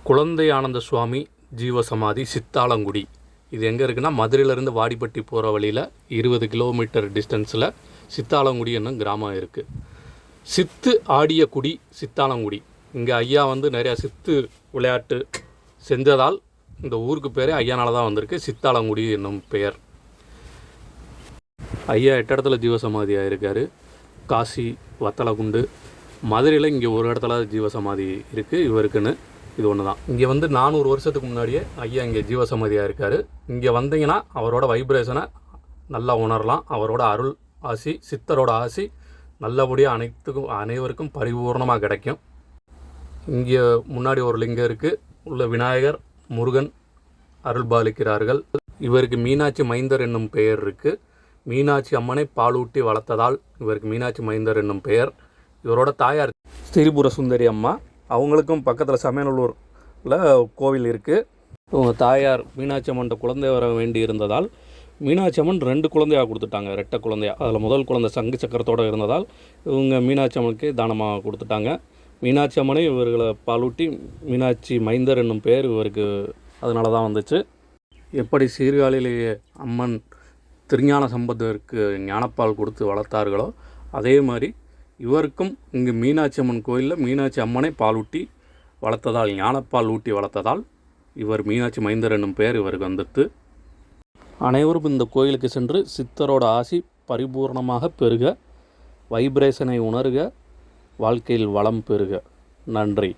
குழந்தை ஆனந்த சுவாமி ஜீவசமாதி சித்தாலங்குடி. இது எங்கே இருக்குன்னா, மதுரையிலேருந்து வாடிப்பட்டி போகிற வழியில் 20 கிலோமீட்டர் டிஸ்டன்ஸில் சித்தாலங்குடி என்னும் கிராமம் இருக்குது. சித்து ஆடிய குடி சித்தாலங்குடி. இங்கே ஐயா நிறையா சித்து விளையாட்டு செஞ்சதால் இந்த ஊருக்கு பேரே ஐயானால தான் வந்திருக்கு. சித்தாலங்குடி என்னும் பெயர். ஐயா 8 இடத்துல ஜீவசமாதியாக இருக்கார். காசி, வத்தலகுண்டு, மதுரையில் இங்கே ஒரு இடத்துல ஜீவசமாதி இருக்குது இவருக்குன்னு. இது ஒன்று தான். இங்கே 400 வருஷத்துக்கு முன்னாடியே ஐயா இங்கே ஜீவசமாதியாக இருக்கார். இங்கே வந்தீங்கன்னா அவரோட வைப்ரேஷனை நல்லா உணரலாம். அவரோட அருள் ஆசி, சித்தரோட ஆசி நல்லபடியாக அனைவருக்கும் பரிபூர்ணமாக கிடைக்கும். இங்கே முன்னாடி ஒரு லிங்கம் இருக்குது. உள்ள விநாயகர், முருகன் அருள் பாலிக்கிறார்கள். இவருக்கு மீனாட்சி மைந்தர் என்னும் பெயர் இருக்குது. மீனாட்சி அம்மனை பாலூட்டி வளர்த்ததால் இவருக்கு மீனாட்சி மைந்தர் என்னும் பெயர். இவரோட தாயார் ஸ்ரீபுர சுந்தரி அம்மா. அவங்களுக்கும் பக்கத்தில் சமயநல்லூரில் கோவில் இருக்குது. இவங்க தாயார் மீனாட்சி அம்மன்ட்ட குழந்தை வர வேண்டி இருந்ததால் மீனாட்சி அம்மன் 2 குழந்தையாக கொடுத்துட்டாங்க, ரெட்டை குழந்தையா. அதில் முதல் குழந்தை சங்கு சக்கரத்தோடு இருந்ததால் இவங்க மீனாட்சி அம்மனுக்கு தானமாக கொடுத்துட்டாங்க. மீனாட்சி அம்மனை இவர்களை பாலூட்டி மீனாட்சி மைந்தர் என்னும் பெயர் இவருக்கு அதனால தான் வந்துச்சு. எப்படி சீர்காழியிலேயே அம்மன் திருஞான சம்பந்தருக்கு ஞானப்பால் கொடுத்து வளர்த்தார்களோ அதே மாதிரி இவருக்கும் இங்கு மீனாட்சி அம்மன் கோயிலில் மீனாட்சி அம்மனை பாலூட்டி வளர்த்ததால், ஞானப்பால் ஊட்டி வளர்த்ததால் இவர் மீனாட்சி மைந்தர் என்னும் பெயர் இவருக்கு வந்துட்டு. அனைவரும் இந்த கோயிலுக்கு சென்று சித்தரோட ஆசி பரிபூர்ணமாக பெறுக, வைப்ரேஷனை உணர்க, வாழ்க்கையில் வளம் பெறுக. நன்றி.